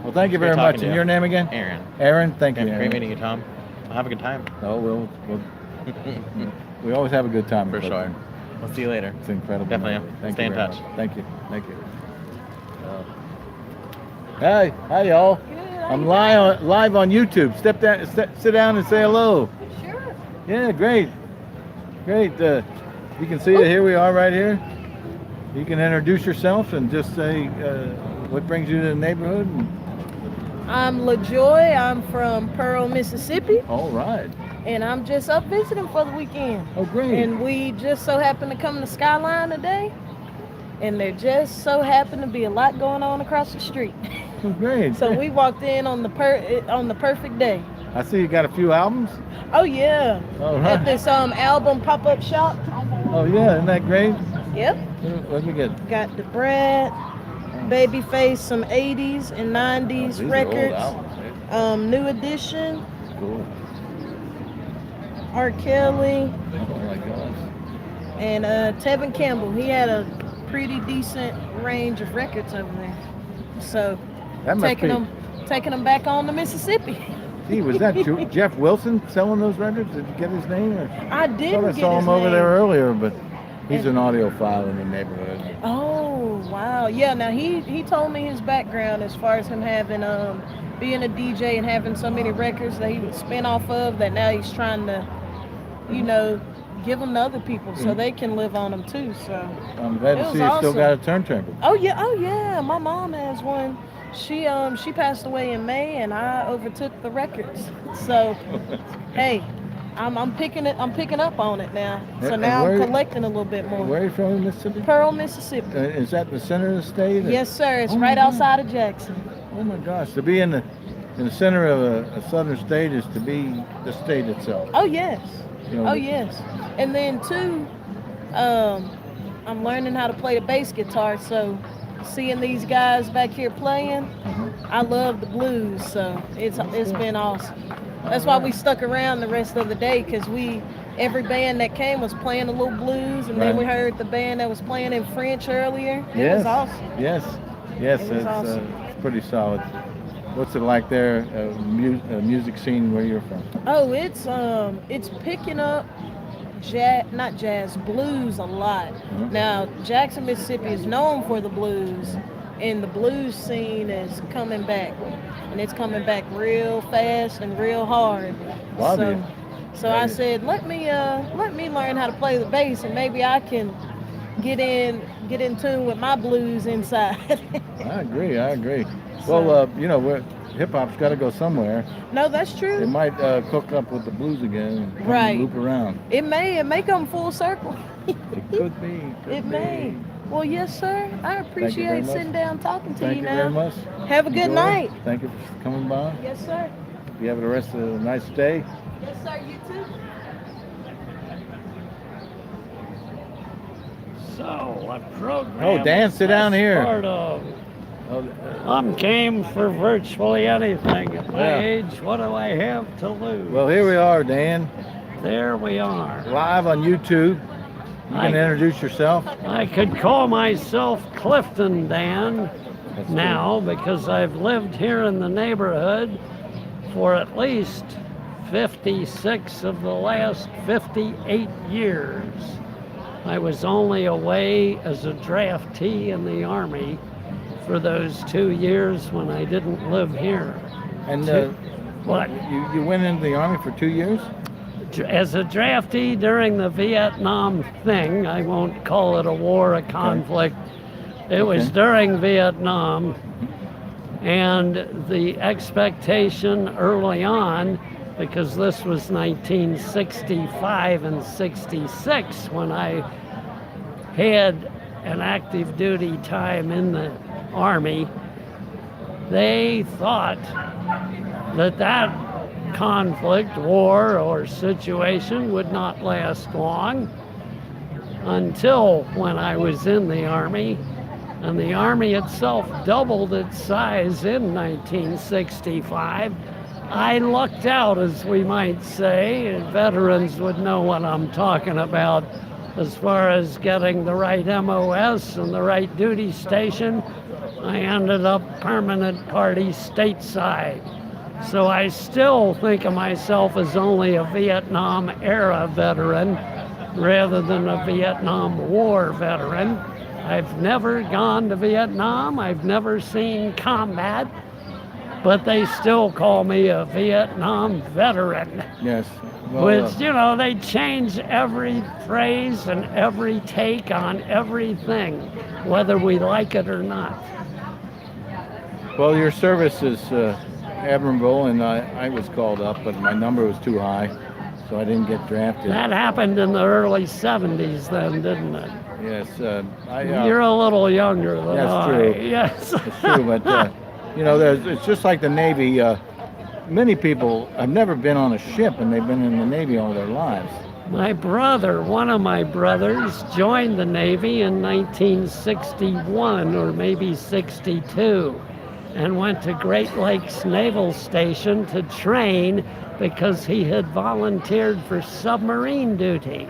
Well, thank you Good very talking much. to And you. your name again? Aaron. Aaron, thank you. Yeah, Aaron. great meeting you, Tom. Have a good time. Oh, we always have a good time. For in sure. Clifton. We'll see you later. It's incredible. Definitely. Thank Stay you in very touch. much. Thank you. Hey, hi y'all. I'm live on YouTube. Sit down and say hello. Sure. Yeah, great. You can see it. Here we are, right here. You can introduce yourself and just say what brings you to the neighborhood. I'm Lajoy. I'm from Pearl, Mississippi, All right. and I'm just up visiting for the weekend. Oh, great. And we just so happened to come to Skyline today, and there just so happened to be a lot going on across the street. Oh, great. So we walked in on the perfect day. I see you got a few albums. Oh yeah, All at right. this album pop-up shop. Oh yeah, isn't that great? Yep, Let me get. got the Brad, Babyface, some 80s and 90s These are old records. albums, eh? New Edition, Cool. R. Kelly. Oh my gosh. And Tevin Campbell, he had a pretty decent range of records over there. So That must taking them back on to Mississippi. Gee, was that Jeff Wilson selling those records? Did you get his name? Or? I I didn't thought I get saw his him over name. there earlier, but he's an audiophile in the neighborhood. Oh wow, yeah. Now he told me his background as far as him having being a DJ and having so many records that he would spin off of. That now he's trying to, give them to other people so they can live on them too. So I'm glad It to was see you still awesome. got a turntable. oh yeah. My mom has one. She passed away in May, and I overtook the records. So, hey, I'm picking up on it now. So And now where- I'm collecting a little bit more. Where are you from in Mississippi? Pearl, Mississippi. Is that the center of the state? or- Yes, sir. It's Oh, right my God. outside of Jackson. Oh my gosh, to be in the center of a southern state is to be the state itself. Oh yes. You know, Oh yes. And then too, I'm learning how to play the bass guitar. So, seeing these guys back here playing, I love the blues. So it's been awesome. That's why we stuck around the rest of the day, because every band that came was playing a little blues, and then Right. we heard the band that was playing in French earlier. It Yes. was awesome. Yes, It was it's awesome. pretty solid. What's it like there, music scene where you're from? Oh, it's picking up blues a lot. Mhm. Now, Jackson, Mississippi is known for the blues, and the blues scene is coming back, and it's coming back real fast and real hard. Love so, it. so Love I it. said, let me learn how to play the bass, and maybe I can get in tune with my blues inside. I agree. Well, hip hop's got to go somewhere. No, that's It true. might cook up with the blues again and come Right. loop around. It may come full circle. It could be. It may. Well, yes, sir. I very appreciate much. sitting down talking to Thank you you now. very much. Have a good Enjoy. night. Thank you for coming by. Yes, sir. You have the rest of the nice day. Yes, sir. You too. So, what program? Oh, Dan, sit down is here. Part of? Oh, I'm game for virtually anything. At my Yeah. age, what do I have to lose? well, here we are, Dan, There we are. live on YouTube. You can I- introduce yourself. I could call myself Clifton Dan That's now because I've lived here in the neighborhood for at least 56 of the last 58 years. I was only away as a draftee in the Army for those 2 years when I didn't live here. And What? you went into the Army for 2 years? As a draftee during the Vietnam thing, I won't call it a war, a conflict. It was Okay. during Vietnam, and the expectation early on, because this was 1965 and 66 when I had an active duty time in the Army, they thought that conflict, war, or situation would not last long until when I was in the Army. And the Army itself doubled its size in 1965. I lucked out, as we might say. Veterans would know what I'm talking about. as far as getting the right MOS and the right duty station, I ended up permanent party stateside. So I still think of myself as only a Vietnam era veteran rather than a Vietnam War veteran. I've never gone to Vietnam, I've never seen combat, but they still call me a Vietnam veteran. Yes. Well, Which, you know, they change every phrase and every take on everything, whether we like it or not. well, your service is admirable, and I was called up, but my number was too high, so I didn't get drafted. That happened in the early 70s then, didn't it? Yes. You're a little younger than That's I. true. Yes. It's true, but you know, it's just like the Navy. Many people have never been on a ship, and they've been in the Navy all their lives. My brother, one of my brothers, joined the Navy in 1961 or maybe 62 and went to Great Lakes Naval Station to train because he had volunteered for submarine duty.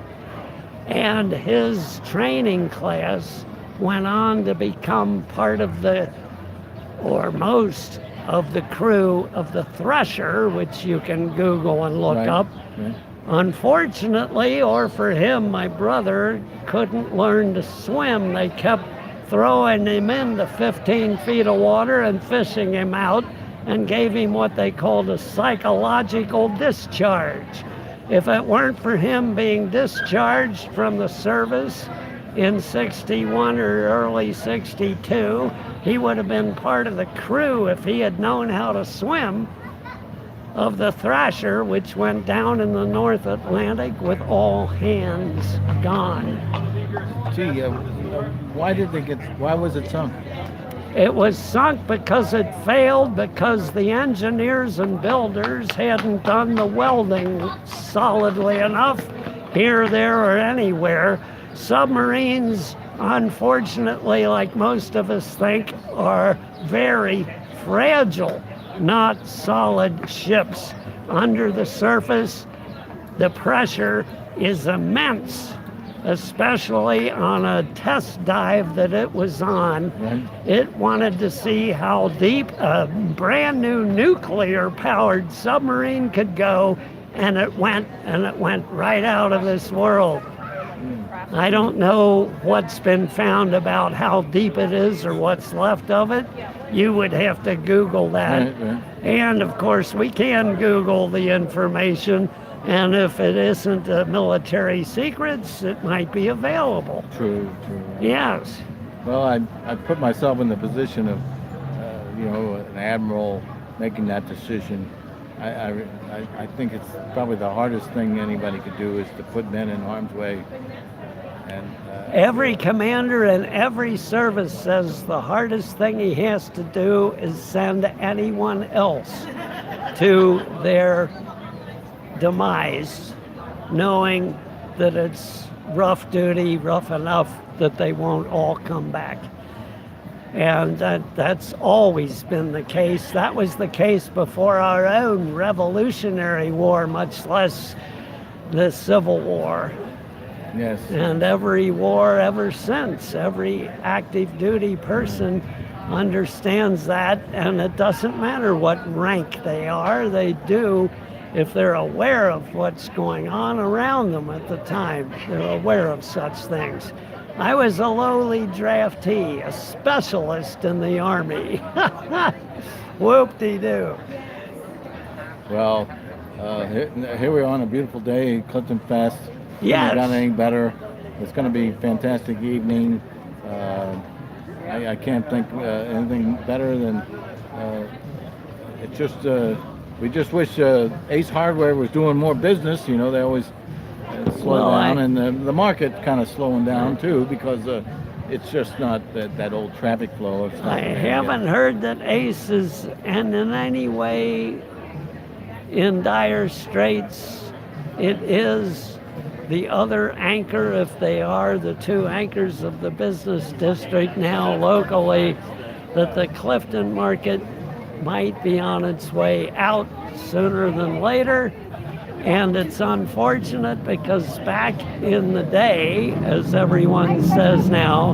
And his training class went on to become part of most of the crew of the Thresher, which you can Google and look Right. up. Right. Unfortunately, or for him, my brother couldn't learn to swim. They kept throwing him into 15 feet of water and fishing him out and gave him what they called a psychological discharge. If it weren't for him being discharged from the service in 61 or early 62, he would have been part of the crew if he had known how to swim of the Thrasher, which went down in the North Atlantic with all hands gone. Gee, why was it sunk? It was sunk because it failed because the engineers and builders hadn't done the welding solidly enough here, there, or anywhere. Submarines, unfortunately, like most of us think, are very fragile, not solid ships. Under the surface, the pressure is immense, especially on a test dive that it was on. Right. It wanted to see how deep a brand new nuclear-powered submarine could go, and it went right out of this world. I don't know what's been found about how deep it is or what's left of it. You would have to Google that. Right. And of course, we can Google the information, and if it isn't military secrets, it might be available. True. Yes. Well, I put myself in the position of, an admiral making that decision. I think it's probably the hardest thing anybody could do is to put men in harm's way. And Every commander in every service says the hardest thing he has to do is send anyone else to their demise, knowing that it's rough duty, rough enough that they won't all come back. And that's always been the case. That was the case before our own Revolutionary War, much less the Civil War. yes, And every war ever since, every active duty person understands that, and it doesn't matter what rank they are, they do if they're aware of what's going on around them at the time. They're aware of such things. I was a lowly draftee, a specialist in the Army. Whoop-de-doo. well, here we are on a beautiful day, CliftonFest. Yes. Couldn't have got any better. It's going to be a fantastic evening. I can't think anything better than we just wish Ace Hardware was doing more business. You know, they always slow down, and the market kind of slowing down too, because it's just not that old traffic flow. It's not I haven't heard that Ace is in any way in dire straits. It is the other anchor, if they are the two anchors of the business district now locally, that the Clifton Market might be on its way out sooner than later. And it's unfortunate because back in the day, as everyone says now,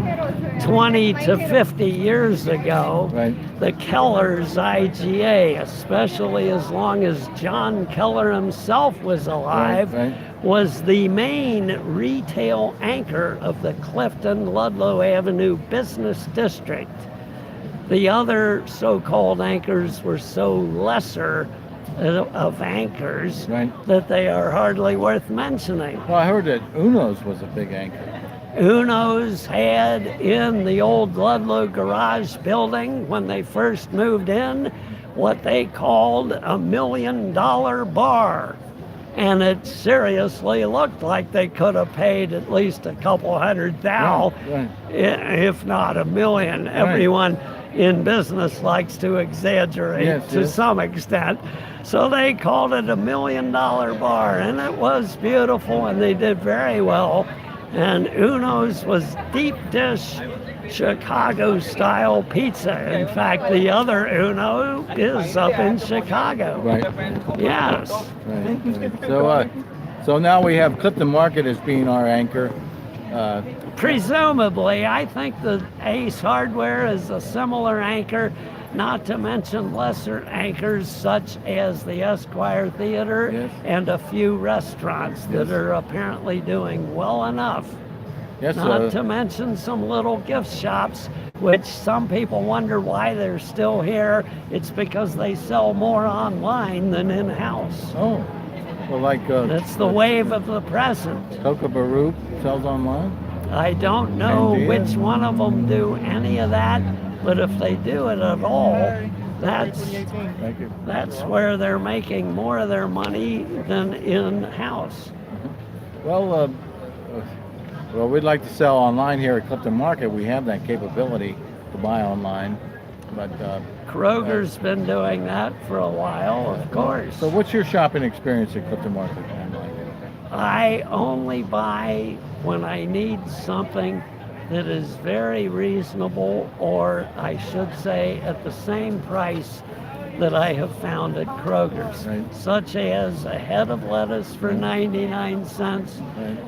20 to 50 years ago, the Keller's IGA, especially as long as John Keller himself was alive, was the main retail anchor of the Clifton-Ludlow Avenue Business District. The other so-called anchors were so lesser of anchors that they are hardly worth mentioning. Well, I heard that Uno's was a big anchor. Uno's had in the old Ludlow garage building, when they first moved in, what they called $1 million bar. And it seriously looked like they could have paid at least a couple $100,000, if not $1 million. Everyone in business likes to exaggerate to some extent. So they called it $1 million bar, and it was beautiful, and they did very well. And Uno's was deep dish Chicago-style pizza. In fact, the other Uno is up in Chicago. Yes. So now we have Clifton Market as being our anchor. Presumably, I think the Ace Hardware is a similar anchor, not to mention lesser anchors such as the Esquire Theater and a few restaurants that are apparently doing well enough. Not to mention some little gift shops, which some people wonder why they're still here. It's because they sell more online than in-house. Oh, well, like that's the wave of the present. Kookaburra sells online? I don't know which one of them do any of that, but if they do it at all, that's where they're making more of their money than in-house. Well, we'd like to sell online here at Clifton Market. We have that capability to buy online, but Kroger's been doing that for a while, of course. So what's your shopping experience at Clifton Market online? I only buy when I need something that is very reasonable, or I should say at the same price that I have found at Kroger's, such as a head of lettuce for 99 cents.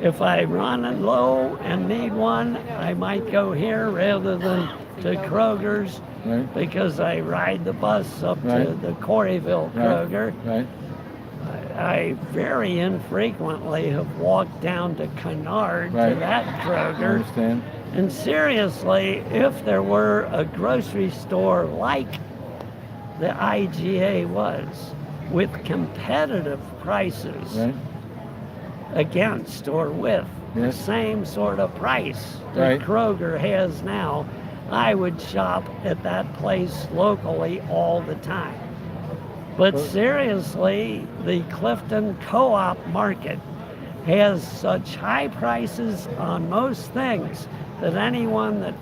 If I run it low and need one, I might go here rather than to Kroger's because I ride the bus up to the Corryville Kroger. I very infrequently have walked down to Kennard to that Kroger. I understand. And seriously, if there were a grocery store like the IGA was, with competitive prices against or with the same sort of price that Kroger has now, I would shop at that place locally all the time. But seriously, the Clifton Co-op Market has such high prices on most things that anyone that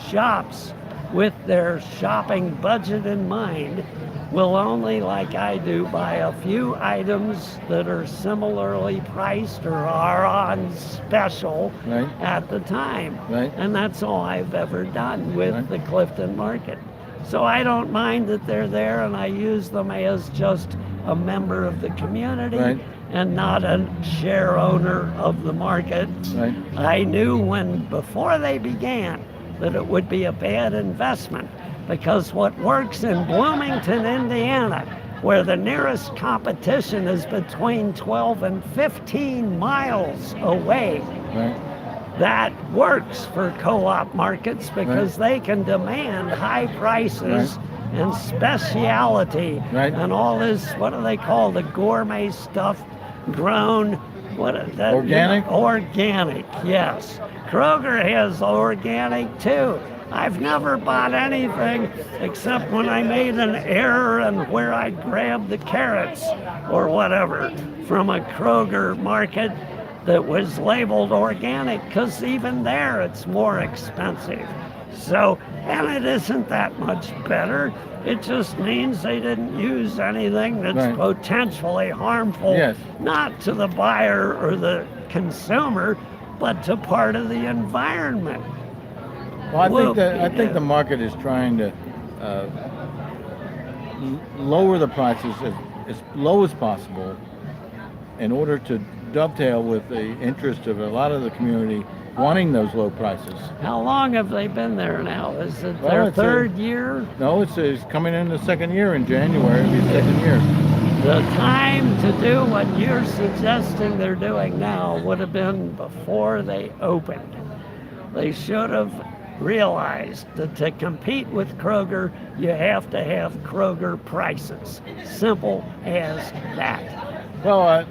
shops with their shopping budget in mind will only, like I do, buy a few items that are similarly priced or are on special at the time. And that's all I've ever done with the Clifton Market. So I don't mind that they're there, and I use them as just a member of the community and not a share owner of the market. I knew before they began that it would be a bad investment, because what works in Bloomington, Indiana, where the nearest competition is between 12 and 15 miles away, that works for co-op markets because they can demand high prices and speciality and all this, what do they call the gourmet stuff, grown, organic? Organic, yes. Kroger has organic too. I've never bought anything except when I made an error and where I grabbed the carrots or whatever from a Kroger market that was labeled organic, because even there it's more expensive. So, and it isn't that much better. It just means they didn't use anything that's potentially harmful, not to the buyer or the consumer, but to part of the environment. Well, I think the market is trying to lower the prices as low as possible in order to dovetail with the interest of a lot of the community wanting those low prices. How long have they been there now? Is it Well, their it's third year? No, it's coming in the second year in January. It'll be the second year. The time to do what you're suggesting they're doing now would have been before they opened. They should have realized that to compete with Kroger, you have to have Kroger prices. Simple as that. Well,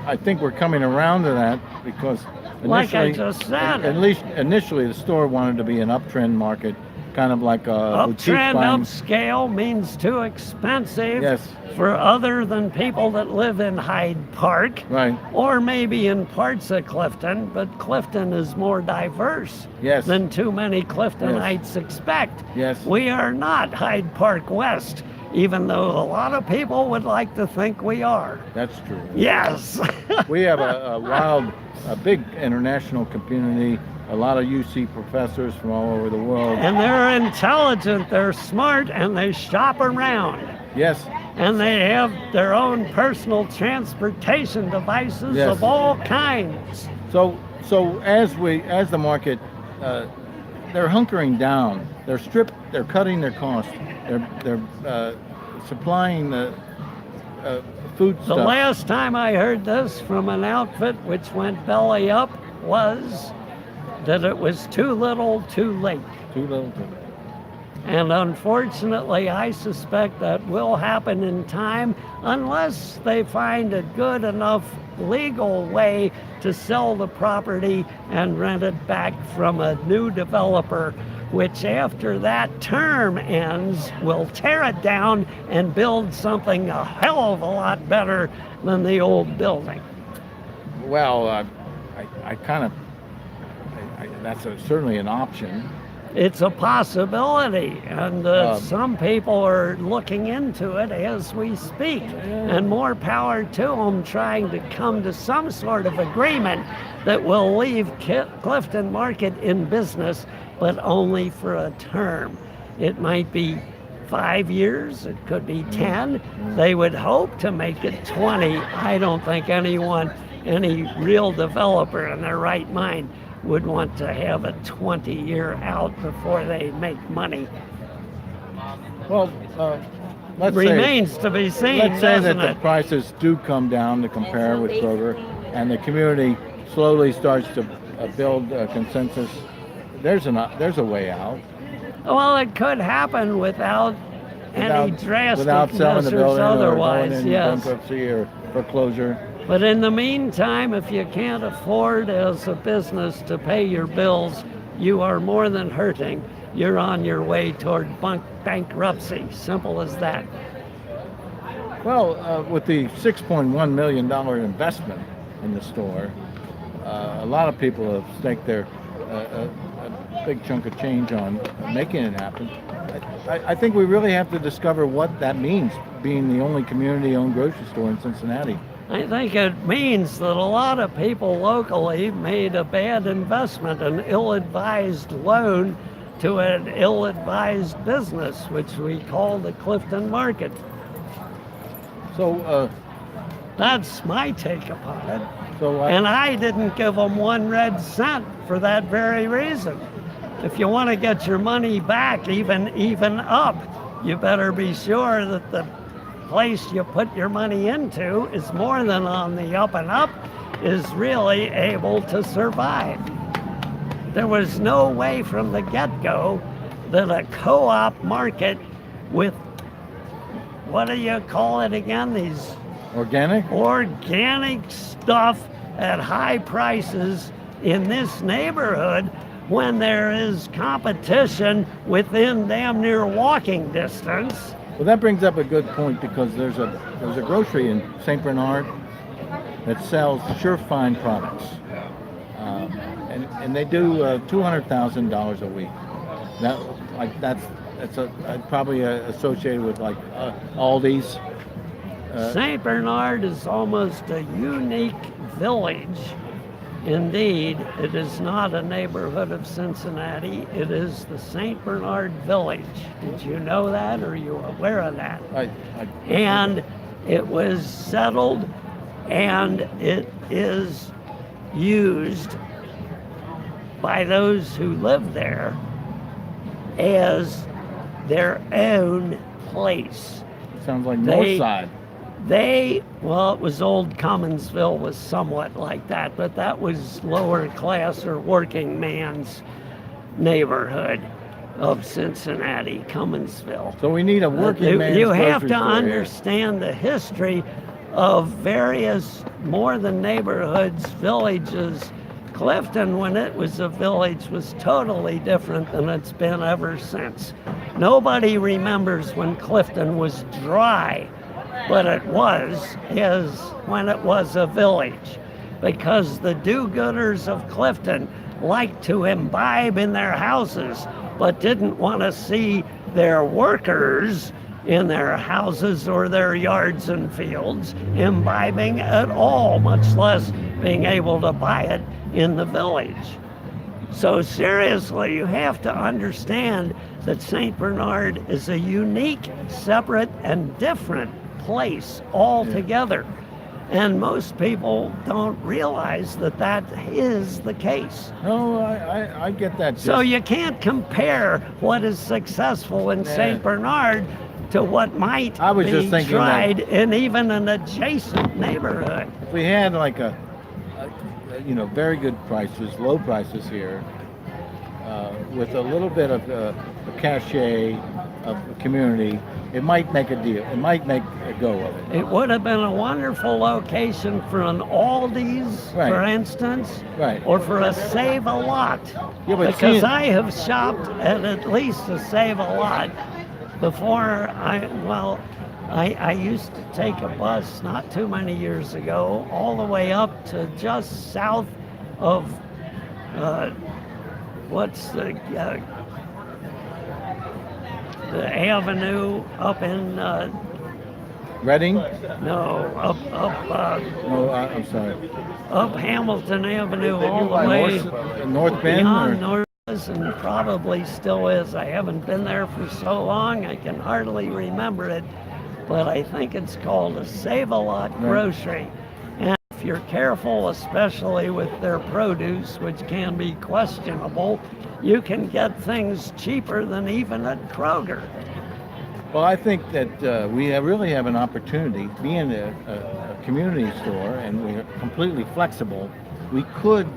I think we're coming around to that because Like I initially, just said. at least initially, the store wanted to be an uptrend market, kind of like a boutique Uptrend, buying. upscale means too expensive Yes. for other than people that live in Hyde Park. Right. Or maybe in parts of Clifton, but Clifton is more diverse Yes. than too many Cliftonites expect. Yes. We are not Hyde Park West, even though a lot of people would like to think we are. That's true. Yes. We have a big international community, a lot of UC professors from all over the world. And they're intelligent, they're smart, and they shop around. Yes. And they have their own personal transportation devices Yes. of all kinds. So as the market, they're hunkering down. They're cutting their costs. They're supplying the food The stuff. last time I heard this from an outfit which went belly up was that it was too little, too late. Too little. And unfortunately, I suspect that will happen in time unless they find a good enough legal way to sell the property and rent it back from a new developer, which after that term ends will tear it down and build something a hell of a lot better than the old building. Well, that's certainly an option. It's a possibility, and some people are looking into it as we speak. And more power to them trying to come to some sort of agreement that will leave Clifton Market in business, but only for a term. It might be 5 years, it could be 10. They would hope to make it 20. I don't think any real developer in their right mind would want to have a 20-year out before they make money. Well, Remains to be seen, let's say that doesn't the it? prices do come down to compare with Kroger, and the community slowly starts to build a consensus. There's a way out. Well, it could happen without any drastic without selling the measures building or otherwise, going into yes. bankruptcy or foreclosure. But in the meantime, if you can't afford as a business to pay your bills, you are more than hurting. You're on your way toward bankruptcy. Simple as that. Well, with the $6.1 million investment in the store, a lot of people have staked their a big chunk of change on making it happen. I think we really have to discover what that means, being the only community-owned grocery store in Cincinnati. I think it means that a lot of people locally made a bad investment, an ill-advised loan to an ill-advised business, which we call the Clifton Market. So that's my take upon it. So and I didn't give them 1 red cent for that very reason. If you want to get your money back, even up, you better be sure that the place you put your money into is more than on the up and up, is really able to survive. There was no way from the get-go that a co-op market with, what do you call it again, these organic stuff at high prices in this neighborhood, when there is competition within damn near walking distance. Well, that brings up a good point, because there's a grocery in St. Bernard that sells Surefine products, and they do $200,000 a week. That's probably associated with like Aldi's. St. Bernard is almost a unique village. Indeed, it is not a neighborhood of Cincinnati. It is the St. Bernard Village. Did you know that, or are you aware of that? I And it was settled and it is used by those who live there as their own place. Sounds like North Side. Well, it was Old Cumminsville was somewhat like that, but that was lower class or working man's neighborhood of Cincinnati, Cumminsville. So we need a working man's You have grocery to store here. understand the history of various more than neighborhoods, villages. Clifton, when it was a village, was totally different than it's been ever since. Nobody remembers when Clifton was dry, but it is when it was a village, because the do-gooders of Clifton liked to imbibe in their houses, but didn't want to see their workers in their houses or their yards and fields imbibing at all, much less being able to buy it in the village. So seriously, you have to understand that St. Bernard is a unique, separate, and different place altogether. And most people don't realize that that is the case. No, I get that. So you can't compare what is successful in St. Bernard to what might be just thinking tried in even an adjacent neighborhood. If we had like a very good prices, low prices here, with a little bit of a cachet of the community, it might make a deal. It might make a go of it. It would have been a wonderful location for an Aldi's, Right. for instance, Right. or for a Save-A-Lot. Yeah, but Because I have shopped at least a Save-A-Lot before I used to take a bus not too many years ago all the way up to just south of what's the avenue up in Reading? no up No, I'm sorry. up Hamilton Avenue all the way North Bend? beyond North, and probably still is. I haven't been there for so long I can hardly remember it, but I think it's called a Save-A-Lot grocery. And if you're careful, especially with their produce, which can be questionable, you can get things cheaper than even at Kroger. Well, I think that we really have an opportunity, being a community store, and we're completely flexible. We could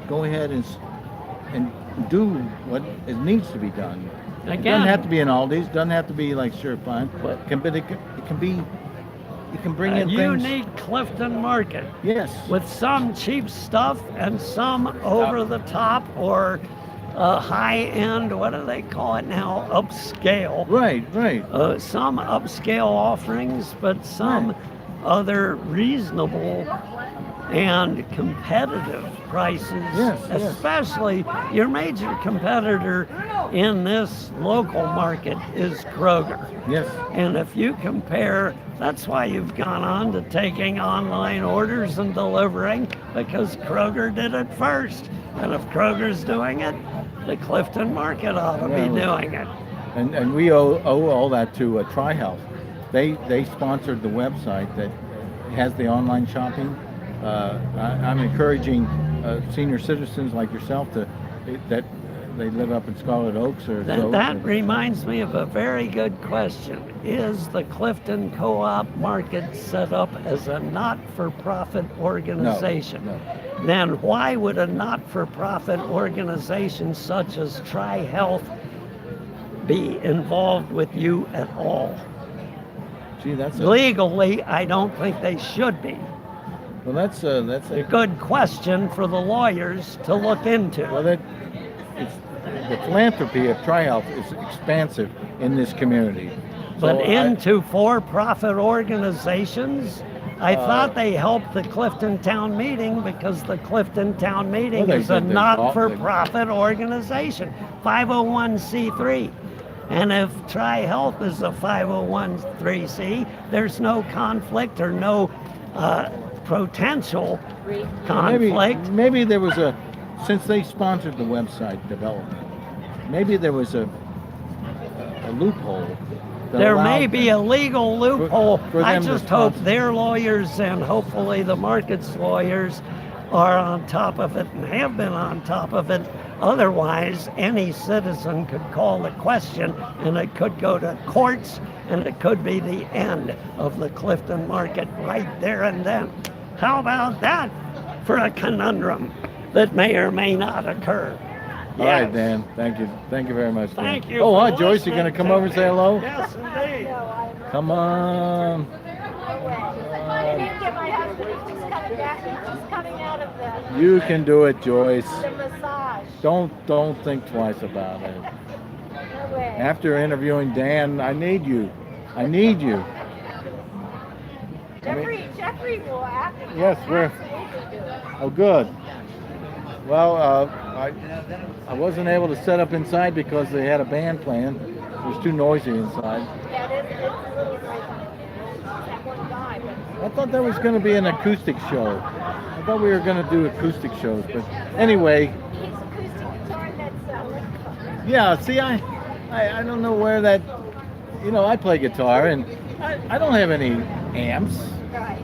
go ahead and do what it needs to be done. It Again, doesn't have to be an Aldi's, doesn't have to be like Surefine, but it can be. You can bring a in things. unique Clifton Market Yes. with some cheap stuff and some over the top or high end, what do they call it now? Upscale. Right. Some upscale offerings, but some other reasonable and competitive prices. Yes. Especially your major competitor in this local market is Kroger. Yes. And if you compare, that's why you've gone on to taking online orders and delivering, because Kroger did it first. And if Kroger's doing it, the Clifton Market ought to be doing it. And we owe all that to TriHealth. They sponsored the website that has the online shopping. I'm encouraging senior citizens like yourself that they live up in Scarlet Oaks or so. That reminds me of a very good question. Is the Clifton Co-op Market set up as a not-for-profit organization? No. Then why would a not-for-profit organization such as TriHealth be involved with you at all? Gee, that's Legally, I don't think they should be. Well, that's A good question for the lawyers to look into. Well, the philanthropy of TriHealth is expansive in this community. But into for-profit organizations, I thought they helped the Clifton Town Meeting, because the Clifton Town Meeting is a not-for-profit organization, 501c3. And if TriHealth is a 501c3, there's no conflict or no potential conflict. Maybe there was since they sponsored the website development, maybe there was a loophole There allow may be a legal loophole. for I them to just hope sponsor. their lawyers and hopefully the market's lawyers are on top of it and have been on top of it. Otherwise, any citizen could call the question and it could go to courts and it could be the end of the Clifton Market right there and then. How about that for a conundrum that may or may not occur? All right, Dan. Thank you. Thank you very much. Dan. Thank you. Oh, for hi, Joyce. You gonna listening come to over and say me. hello? Yes, indeed. Come on. I didn't get my husband. He's just coming back. He's just coming out of the You can do it, Joyce. massage. Don't think twice about it. No way. After interviewing Dan, I need you. I need you. Jeffrey will after. Yes, we're. Absolutely do it. Oh, good. Well, I wasn't able to set up inside because they had a band playing. It was too noisy inside. Yeah, it's a little noisy. That one guy, but I thought there was going to be an acoustic show. I thought we were going to do acoustic shows, but anyway, he's acoustic guitar. That's yeah. See, I don't know where that. You know, I play guitar and I don't have any amps. right.